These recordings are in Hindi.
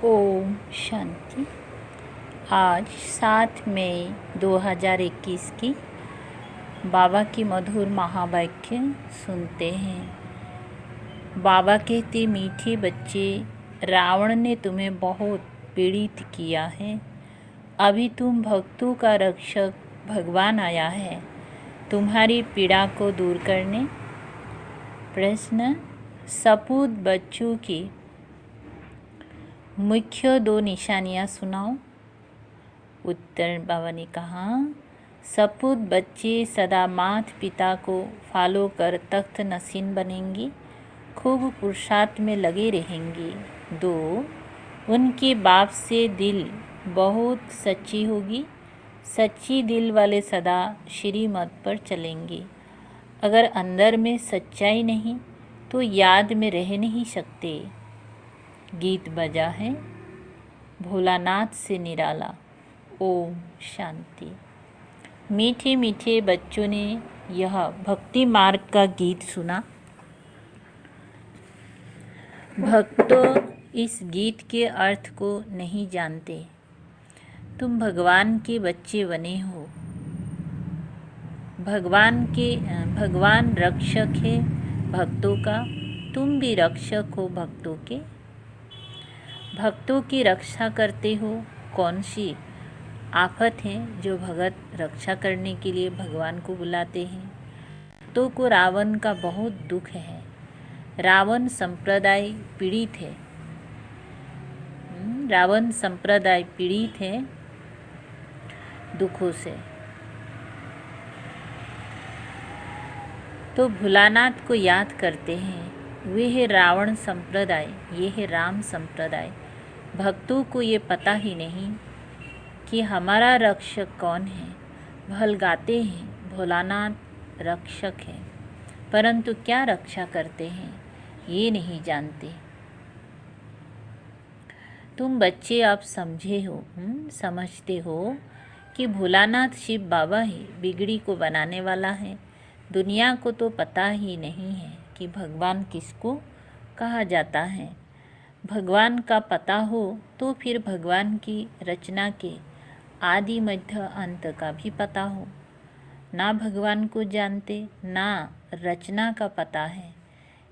ओम शांति। आज 7 मई 2021 की बाबा की मधुर महावाक्य सुनते हैं। बाबा कहते, मीठे बच्चे, रावण ने तुम्हें बहुत पीड़ित किया है। अभी तुम भक्तों का रक्षक भगवान आया है तुम्हारी पीड़ा को दूर करने। प्रश्न, सपूत बच्चों की मुख्य 2 निशानियाँ सुनाओ। उत्तर, बाबा ने कहा, सपूत बच्चे सदा माता पिता को फॉलो कर तख्त नसीन बनेंगे, खूब पुरुषार्थ में लगे रहेंगे। 2, उनके बाप से दिल बहुत सच्ची होगी। सच्ची दिल वाले सदा श्रीमत पर चलेंगे। अगर अंदर में सच्चाई नहीं तो याद में रह नहीं सकते। गीत बजा है भोलानाथ से निराला। ओम शांति। मीठे मीठे बच्चों ने यह भक्ति मार्ग का गीत सुना। भक्तों इस गीत के अर्थ को नहीं जानते। तुम भगवान के बच्चे बने हो। भगवान रक्षक है भक्तों का। तुम भी रक्षक हो भक्तों के। भक्तों की रक्षा करते हो। कौन सी आफत है जो भगत रक्षा करने के लिए भगवान को बुलाते हैं। भक्तों को रावण का बहुत दुख है। रावण संप्रदाय पीड़ित है। रावण संप्रदाय पीड़ित है दुखों से। तो भोलानाथ को याद करते हैं। वे है रावण संप्रदाय, ये है राम संप्रदाय। भक्तों को ये पता ही नहीं कि हमारा रक्षक कौन है। भल गाते हैं भोलानाथ रक्षक है, परंतु क्या रक्षा करते हैं ये नहीं जानते। तुम बच्चे आप समझते हो कि भोलानाथ शिव बाबा ही बिगड़ी को बनाने वाला है। दुनिया को तो पता ही नहीं है कि भगवान किसको कहा जाता है। भगवान का पता हो तो फिर भगवान की रचना के आदि मध्य अंत का भी पता हो। ना भगवान को जानते ना रचना का पता है।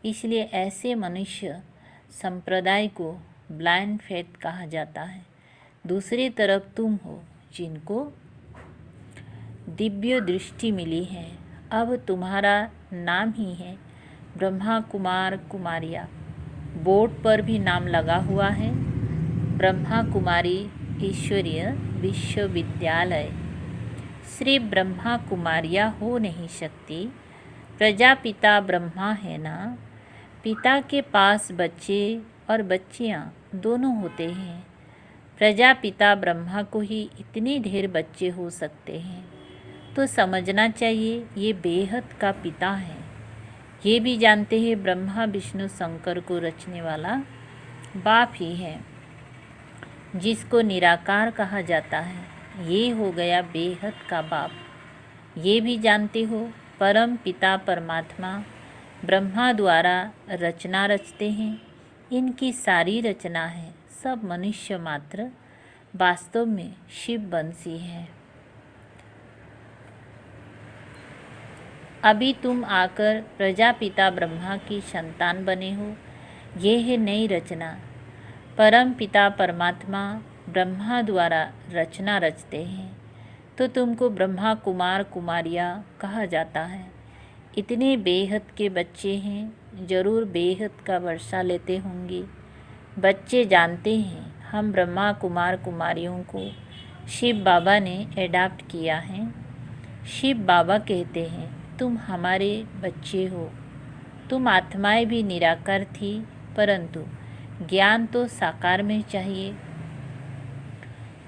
इसलिए ऐसे मनुष्य संप्रदाय को ब्लाइंड फेथ कहा जाता है। दूसरी तरफ तुम हो जिनको दिव्य दृष्टि मिली है। अब तुम्हारा नाम ही है ब्रह्मा कुमार कुमारिया। बोर्ड पर भी नाम लगा हुआ है, ब्रह्मा कुमारी ईश्वरीय विश्वविद्यालय। श्री ब्रह्मा कुमारिया हो नहीं सकती। प्रजापिता ब्रह्मा है ना। पिता के पास बच्चे और बच्चियां दोनों होते हैं। प्रजापिता ब्रह्मा को ही इतने ढेर बच्चे हो सकते हैं, तो समझना चाहिए ये बेहद का पिता है। ये भी जानते हैं ब्रह्मा विष्णु शंकर को रचने वाला बाप ही है, जिसको निराकार कहा जाता है। ये हो गया बेहद का बाप। ये भी जानते हो परम पिता परमात्मा ब्रह्मा द्वारा रचना रचते हैं। इनकी सारी रचना है सब मनुष्य मात्र, वास्तव में शिव वंशी है। अभी तुम आकर प्रजापिता ब्रह्मा की संतान बने हो। ये है नई रचना। परम पिता परमात्मा ब्रह्मा द्वारा रचना रचते हैं, तो तुमको ब्रह्मा कुमार कुमारिया कहा जाता है। इतने बेहद के बच्चे हैं, जरूर बेहद का वर्षा लेते होंगे। बच्चे जानते हैं हम ब्रह्मा कुमार कुमारियों को शिव बाबा ने एडॉप्ट किया है। शिव बाबा कहते हैं तुम हमारे बच्चे हो। तुम आत्माएं भी निराकार थी, परंतु ज्ञान तो साकार में चाहिए।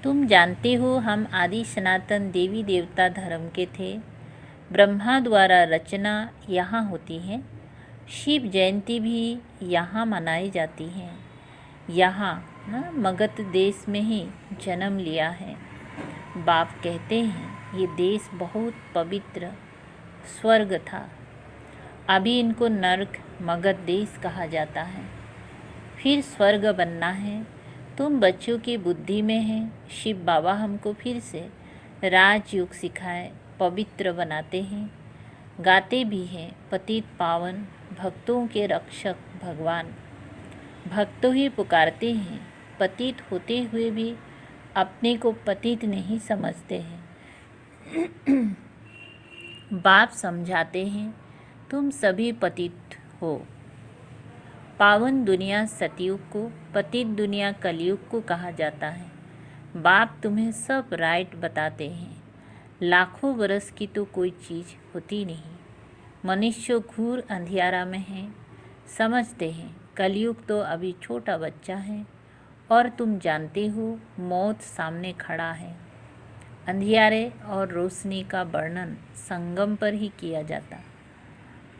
तुम जानते हो हम आदि सनातन देवी देवता धर्म के थे। ब्रह्मा द्वारा रचना यहाँ होती है। शिव जयंती भी यहाँ मनाई जाती है। यहाँ मगध देश में ही जन्म लिया है। बाप कहते हैं ये देश बहुत पवित्र स्वर्ग था। अभी इनको नर्क मगध देश कहा जाता है। फिर स्वर्ग बनना है तुम बच्चों की बुद्धि में हैं। शिव बाबा हमको फिर से राजयोग सिखाए पवित्र बनाते हैं। गाते भी हैं पतित पावन भक्तों के रक्षक भगवान। भक्तों ही पुकारते हैं, पतित होते हुए भी अपने को पतित नहीं समझते हैं। बाप समझाते हैं तुम सभी पतित हो। पावन दुनिया सतयुग को, पतित दुनिया कलयुग को कहा जाता है। बाप तुम्हें सब राइट बताते हैं। लाखों बरस की तो कोई चीज़ होती नहीं। मनुष्य घूर अंधियारा में है, समझते हैं कलयुग तो अभी छोटा बच्चा है। और तुम जानते हो मौत सामने खड़ा है। अंधियारे और रोशनी का वर्णन संगम पर ही किया जाता।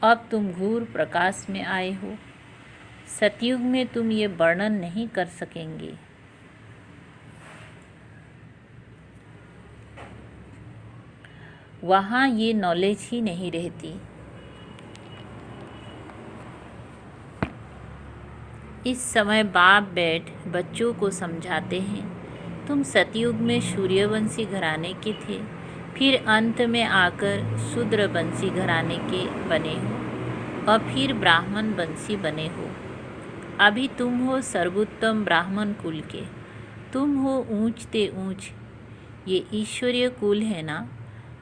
अब तुम घूर प्रकाश में आए हो। सतयुग में तुम ये वर्णन नहीं कर सकेंगे। वहाँ ये नॉलेज ही नहीं रहती। इस समय बाप बैठ बच्चों को समझाते हैं तुम सतयुग में सूर्यवंशी घराने के थे, फिर अंत में आकर शूद्रवंशी घराने के बने हो और फिर ब्राह्मण वंशी बने हो। अभी तुम हो सर्वोत्तम ब्राह्मण कुल के। तुम हो ऊंचते ऊंच। ये ईश्वरीय कुल है ना।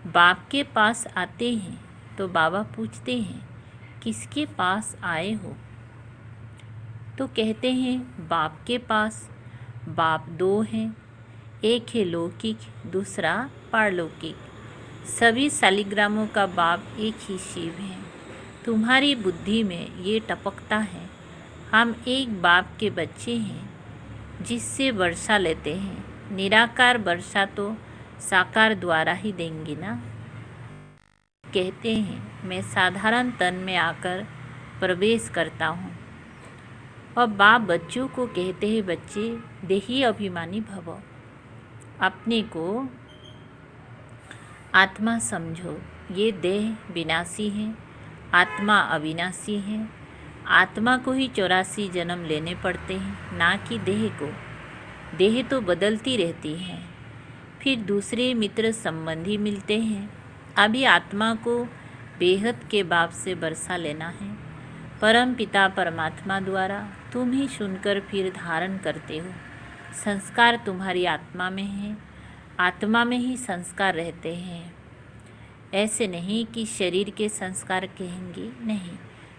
बाप के पास आते हैं तो बाबा पूछते हैं किसके पास आए हो, तो कहते हैं बाप के पास। बाप दो हैं, एक है लौकिक, दूसरा पारलौकिक। सभी शालिग्रामों का बाप एक ही शिव है। तुम्हारी बुद्धि में ये टपकता है हम एक बाप के बच्चे हैं जिससे वर्षा लेते हैं। निराकार वर्षा तो साकार द्वारा ही देंगे ना। कहते हैं मैं साधारण तन में आकर प्रवेश करता हूँ। और बाप बच्चों को कहते हैं बच्चे देही अभिमानी भव। अपने को आत्मा समझो। ये देह विनाशी है, आत्मा अविनाशी है। आत्मा को ही 84 जन्म लेने पड़ते हैं, ना कि देह को। देह तो बदलती रहती है, फिर दूसरे मित्र संबंधी मिलते हैं। अभी आत्मा को बेहद के बाप से बरसा लेना है। परम पिता परमात्मा द्वारा तुम ही सुनकर फिर धारण करते हो। संस्कार तुम्हारी आत्मा में है, आत्मा में ही संस्कार रहते हैं। ऐसे नहीं कि शरीर के संस्कार कहेंगे, नहीं।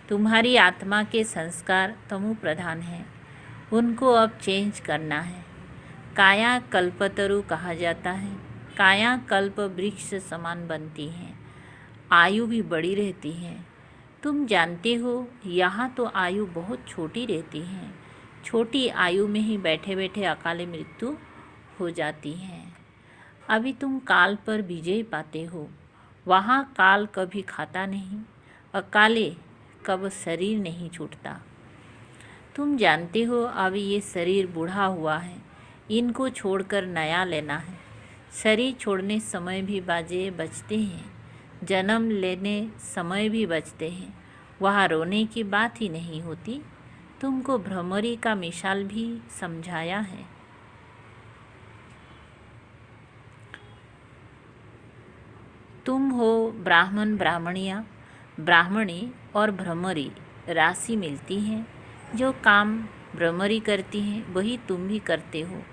तुम्हारी आत्मा के संस्कार तमो प्रधान हैं, उनको अब चेंज करना है। काया कल्पतरु कहा जाता है। काया कल्प वृक्ष समान बनती हैं, आयु भी बड़ी रहती है। तुम जानते हो यहाँ तो आयु बहुत छोटी रहती है। छोटी आयु में ही बैठे बैठे अकाले मृत्यु हो जाती है। अभी तुम काल पर विजय पाते हो। वहाँ काल कभी खाता नहीं, अकाले कब शरीर नहीं छूटता। तुम जानते हो अभी ये शरीर बूढ़ा हुआ है, इनको छोड़कर नया लेना है। शरीर छोड़ने समय भी बाजे बजते हैं, जन्म लेने समय भी बचते हैं। वहाँ रोने की बात ही नहीं होती। तुमको भ्रमरी का मिसाल भी समझाया है। तुम हो ब्राह्मण ब्राह्मणिया, ब्राह्मणी और भ्रमरी राशि मिलती हैं। जो काम भ्रमरी करती हैं वही तुम भी करते हो।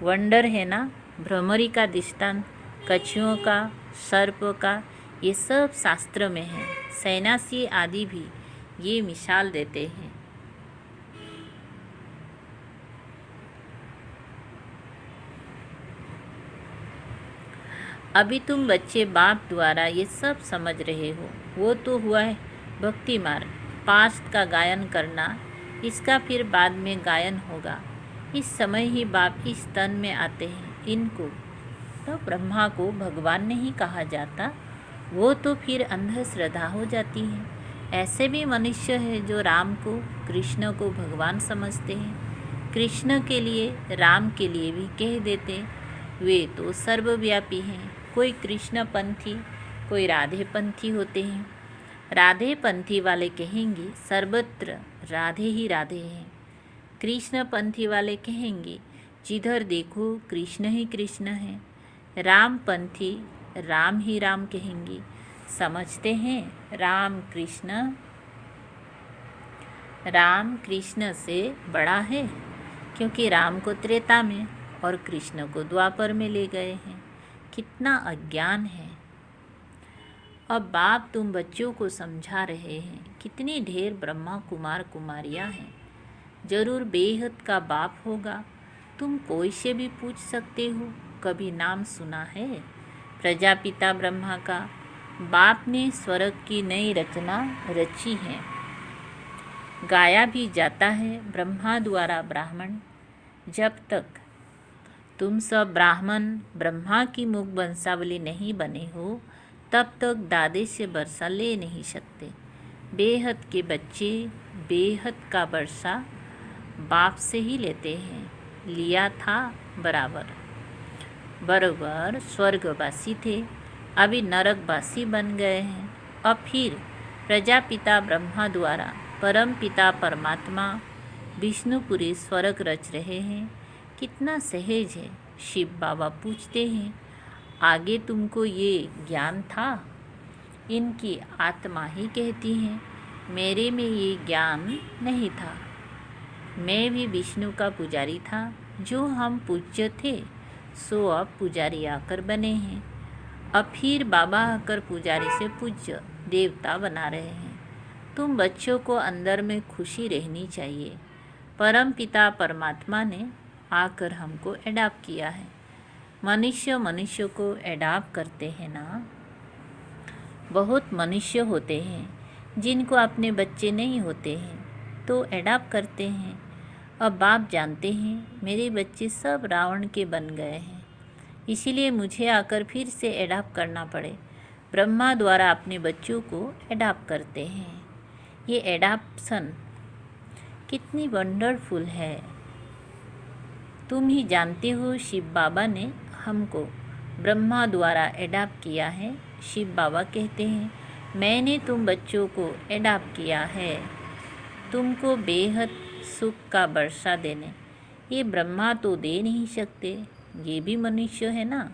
वंडर है ना। भ्रमरी का दृष्टांत कछुओं का, सर्प का, ये सब शास्त्र में है। सन्यासी आदि भी ये मिसाल देते हैं। अभी तुम बच्चे बाप द्वारा ये सब समझ रहे हो। वो तो हुआ है भक्ति मार्ग, पास्ट का गायन करना, इसका फिर बाद में गायन होगा। इस समय ही बाप इस तन में आते हैं। इनको तो ब्रह्मा को भगवान नहीं कहा जाता, वो तो फिर अंधश्रद्धा हो जाती है। ऐसे भी मनुष्य है जो राम को, कृष्ण को भगवान समझते हैं। कृष्ण के लिए, राम के लिए भी कह देते वे तो सर्वव्यापी हैं। कोई कृष्ण पंथी, कोई राधे पंथी होते हैं। राधे पंथी वाले कहेंगे सर्वत्र राधे ही राधे हैं। कृष्ण पंथी वाले कहेंगे जिधर देखो कृष्ण ही कृष्ण है। रामपंथी राम ही राम कहेंगे। समझते हैं राम कृष्ण से बड़ा है, क्योंकि राम को त्रेता में और कृष्ण को द्वापर में ले गए हैं। कितना अज्ञान है। अब बाप तुम बच्चों को समझा रहे हैं। कितनी ढेर ब्रह्मा कुमार कुमारियाँ हैं। जरूर बेहद का बाप होगा। तुम कोई से भी पूछ सकते हो। कभी नाम सुना है प्रजापिता ब्रह्मा का? बाप ने स्वर्ग की नई रचना रची है। गाया भी जाता है ब्रह्मा द्वारा ब्राह्मण। जब तक तुम सब ब्राह्मण ब्रह्मा की मुख वंशावली नहीं बने हो, तब तक दादे से वर्षा ले नहीं सकते। बेहद के बच्चे बेहद का वर्षा बाप से ही लेते हैं। लिया था बराबर स्वर्गवासी थे, अभी नरकवासी बन गए हैं। अब फिर प्रजापिता ब्रह्मा द्वारा परम पिता परमात्मा विष्णुपुरी स्वर्ग रच रहे हैं। कितना सहज है। शिव बाबा पूछते हैं, आगे तुमको ये ज्ञान था? इनकी आत्मा ही कहती है, मेरे में ये ज्ञान नहीं था। मैं भी विष्णु का पुजारी था। जो हम पूज्य थे सो अब पुजारी आकर बने हैं। अब फिर बाबा आकर पुजारी से पूज्य देवता बना रहे हैं। तुम बच्चों को अंदर में खुशी रहनी चाहिए। परम पिता परमात्मा ने आकर हमको एडॉप्ट किया है। मनुष्य को एडॉप्ट करते हैं ना। बहुत मनुष्य होते हैं जिनको अपने बच्चे नहीं होते हैं तो एडॉप्ट करते हैं। अब बाप जानते हैं मेरे बच्चे सब रावण के बन गए हैं, इसीलिए मुझे आकर फिर से एडॉप्ट करना पड़े। ब्रह्मा द्वारा अपने बच्चों को एडॉप्ट करते हैं। ये एडॉप्शन कितनी वंडरफुल है। तुम ही जानते हो शिव बाबा ने हमको ब्रह्मा द्वारा एडॉप्ट किया है। शिव बाबा कहते हैं, मैंने तुम बच्चों को एडॉप्ट किया है तुमको बेहद सुख का वर्षा देने। ये ब्रह्मा तो दे नहीं सकते, ये भी मनुष्य है ना।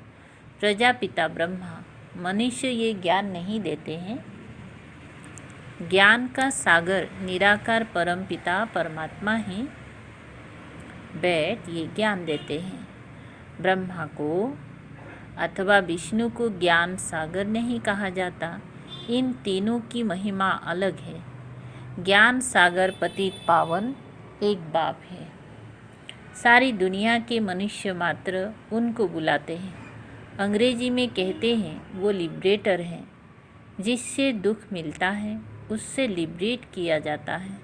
प्रजापिता ब्रह्मा मनुष्य ये ज्ञान नहीं देते हैं। ज्ञान का सागर निराकार परम पिता परमात्मा ही बैठ ये ज्ञान देते हैं। ब्रह्मा को अथवा विष्णु को ज्ञान सागर नहीं कहा जाता। इन तीनों की महिमा अलग है। ज्ञान सागर पतित पावन एक बाप है। सारी दुनिया के मनुष्य मात्र उनको बुलाते हैं। अंग्रेजी में कहते हैं वो लिबरेटर हैं। जिससे दुख मिलता है उससे लिबरेट किया जाता है।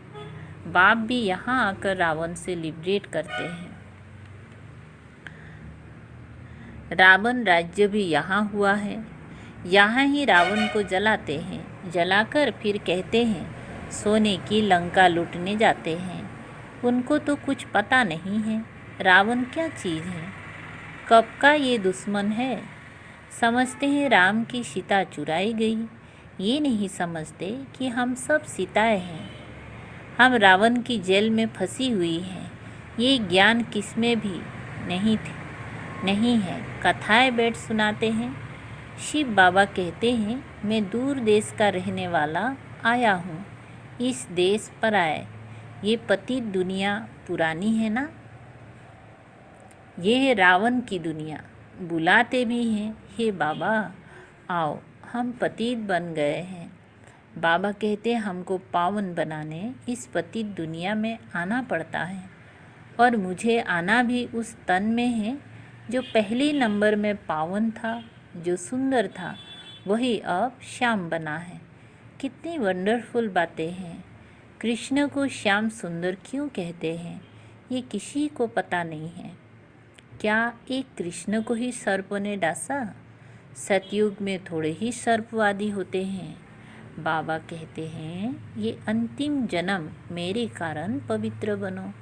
बाप भी यहाँ आकर रावण से लिबरेट करते हैं। रावण राज्य भी यहाँ हुआ है। यहाँ ही रावण को जलाते हैं। जलाकर फिर कहते हैं सोने की लंका लूटने जाते हैं। उनको तो कुछ पता नहीं है रावण क्या चीज़ है, कब का ये दुश्मन है। समझते हैं राम की सीता चुराई गई। ये नहीं समझते कि हम सब सीताएं हैं। हम रावण की जेल में फंसी हुई हैं। ये ज्ञान किसमें भी नहीं है। कथाएं बैठ सुनाते हैं। शिव बाबा कहते हैं, मैं दूर देश का रहने वाला आया हूँ। इस देश पर आए। ये पतित दुनिया पुरानी है ना। ये है रावण की दुनिया। बुलाते भी हैं, हे बाबा आओ, हम पतित बन गए हैं। बाबा कहते हैं हमको पावन बनाने इस पतित दुनिया में आना पड़ता है। और मुझे आना भी उस तन में है जो पहले नंबर में पावन था, जो सुंदर था, वही अब श्याम बना है। कितनी वंडरफुल बातें हैं। कृष्ण को श्याम सुंदर क्यों कहते हैं ये किसी को पता नहीं है। क्या एक कृष्ण को ही सर्प ने डांसा? सतयुग में थोड़े ही सर्पवादी होते हैं। बाबा कहते हैं ये अंतिम जन्म मेरे कारण पवित्र बनो।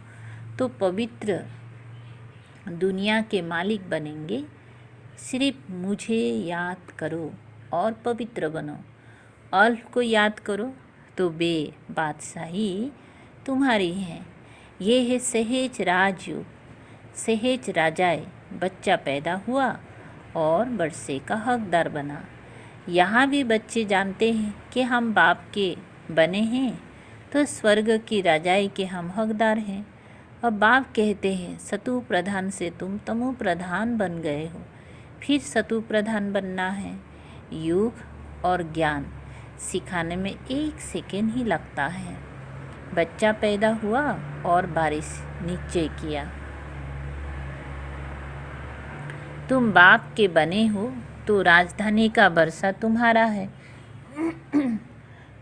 तो पवित्र दुनिया के मालिक बनेंगे। सिर्फ मुझे याद करो और पवित्र बनो। अल्फ को याद करो तो बे बादशाही तुम्हारी है। ये है सहज राजयोग। सहेज राजाए बच्चा पैदा हुआ और वर्षे का हकदार बना। यहाँ भी बच्चे जानते हैं कि हम बाप के बने हैं तो स्वर्ग की राजाई के हम हकदार हैं। अब बाप कहते हैं सतु प्रधान से तुम तमो प्रधान बन गए हो, फिर सतु प्रधान बनना है। योग और ज्ञान सिखाने में 1 सेकेंड ही लगता है। बच्चा पैदा हुआ और बारिश निश्चय किया। तुम बाप के बने हो तो राजधानी का वर्षा तुम्हारा है,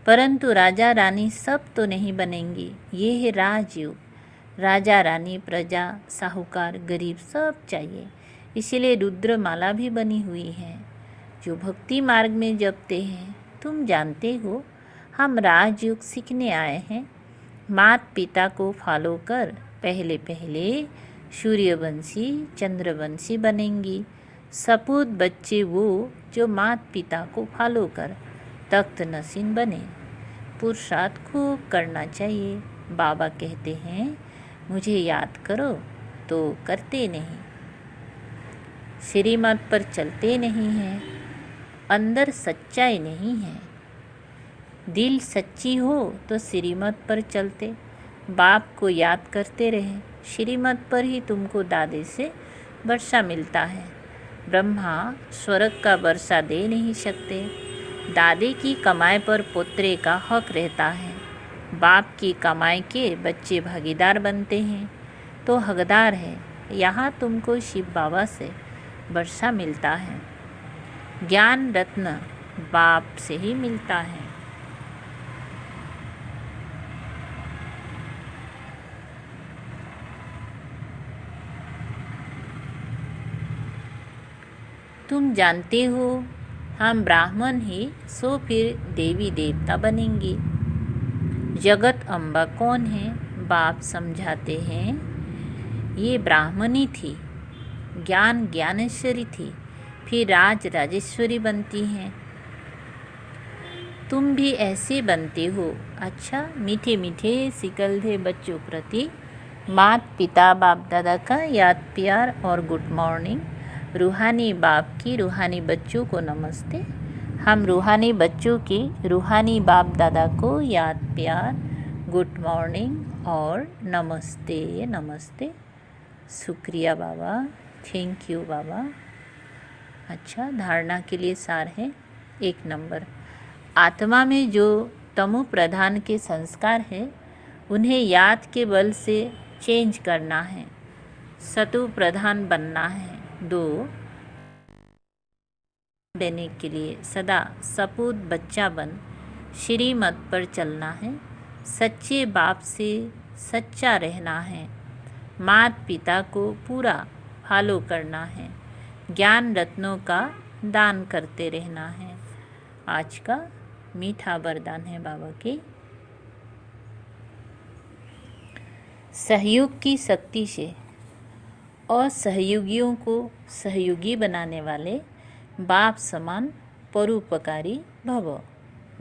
परंतु राजा रानी सब तो नहीं बनेंगी। ये है राजयोग। राजा रानी प्रजा साहूकार गरीब सब चाहिए, इसीलिए रुद्रमाला भी बनी हुई है जो भक्ति मार्ग में जपते हैं। तुम जानते हो हम राजयोग सीखने आए हैं। माता पिता को फॉलो कर पहले पहले सूर्यवंशी चंद्रवंशी बनेंगी। सपूत बच्चे वो जो माता पिता को फॉलो कर तख्त नसीन बने। पुरुषार्थ खूब करना चाहिए। बाबा कहते हैं मुझे याद करो तो करते नहीं, श्रीमत पर चलते नहीं हैं, अंदर सच्चाई नहीं है। दिल सच्ची हो तो श्रीमत पर चलते, बाप को याद करते रहे। श्रीमत पर ही तुमको दादे से वर्षा मिलता है। ब्रह्मा स्वर्ग का वर्षा दे नहीं सकते। दादे की कमाई पर पोत्रे का हक रहता है। बाप की कमाई के बच्चे भागीदार बनते हैं तो हकदार है। यहाँ तुमको शिव बाबा से वर्षा मिलता है। ज्ञान रत्न बाप से ही मिलता है। तुम जानते हो हम ब्राह्मण ही सो फिर देवी देवता बनेंगे। जगत अम्बा कौन है? बाप समझाते हैं ये ब्राह्मणी थी, ज्ञान ज्ञानेश्वरी थी, फिर राज राजेश्वरी बनती हैं। तुम भी ऐसे बनते हो। अच्छा, मीठे मीठे सिकलधे बच्चों प्रति माता पिता बाप दादा का याद प्यार और गुड मॉर्निंग। रूहानी बाप की रूहानी बच्चों को नमस्ते। हम रूहानी बच्चों की रूहानी बाप दादा को याद प्यार गुड मॉर्निंग और नमस्ते नमस्ते। शुक्रिया बाबा, थैंक यू बाबा। अच्छा, धारणा के लिए सार है। 1 नंबर, आत्मा में जो तमो प्रधान के संस्कार है उन्हें याद के बल से चेंज करना है, सतु प्रधान बनना है। 2, देने के लिए सदा सपूत बच्चा बन श्रीमत पर चलना है। सच्चे बाप से सच्चा रहना है। माता पिता को पूरा फॉलो करना है। ज्ञान रत्नों का दान करते रहना है। आज का मीठा वरदान है बाबा के। सहयोग की शक्ति से और सहयोगियों को सहयोगी बनाने वाले बाप समान परोपकारी भव।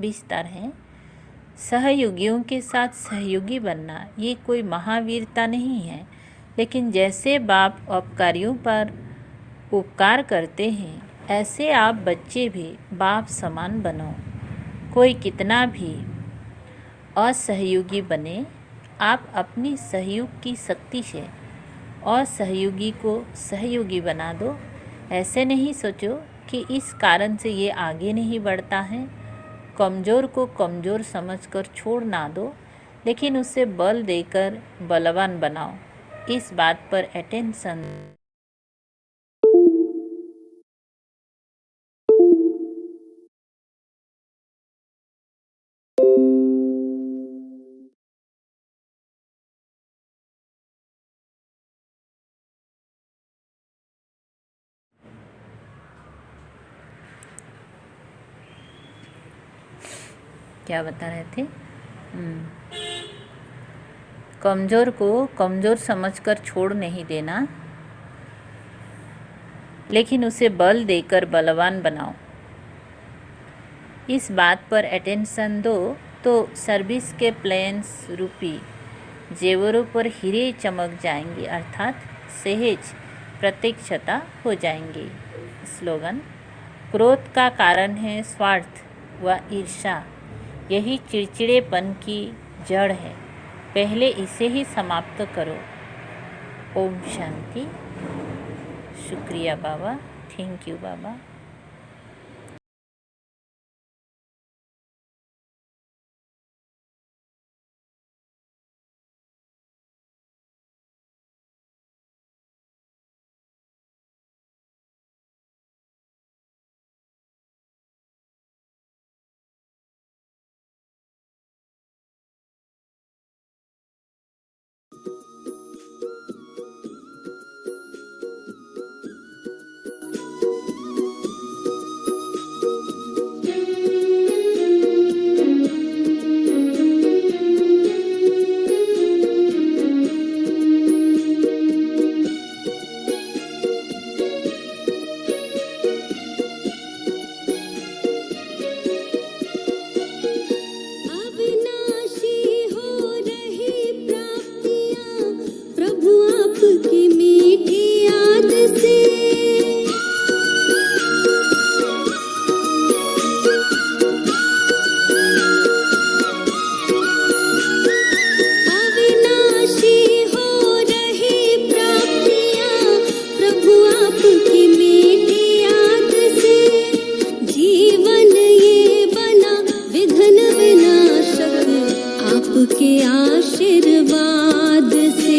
विस्तार है। सहयोगियों के साथ सहयोगी बनना ये कोई महावीरता नहीं है, लेकिन जैसे बाप उपकारियों पर उपकार करते हैं ऐसे आप बच्चे भी बाप समान बनो। कोई कितना भी असहयोगी बने, आप अपनी सहयोग की शक्ति से और सहयोगी को सहयोगी बना दो। ऐसे नहीं सोचो कि इस कारण से ये आगे नहीं बढ़ता है। कमज़ोर को कमज़ोर समझकर छोड़ ना दो, लेकिन उसे बल देकर बलवान बनाओ। इस बात पर अटेंशन। क्या बता रहे थे? कमज़ोर को कमज़ोर समझकर छोड़ नहीं देना, लेकिन उसे बल देकर बलवान बनाओ। इस बात पर अटेंशन दो तो सर्विस के प्लेन्स रूपी जेवरों पर हीरे चमक जाएंगे, अर्थात सहज प्रत्यक्षता हो जाएंगे। स्लोगन: क्रोध का कारण है स्वार्थ व ईर्ष्या, यही चिड़चिड़ेपन की जड़ है, पहले इसे ही समाप्त करो। ओम शांति। शुक्रिया बाबा, थैंक यू बाबा। आपके आशीर्वाद से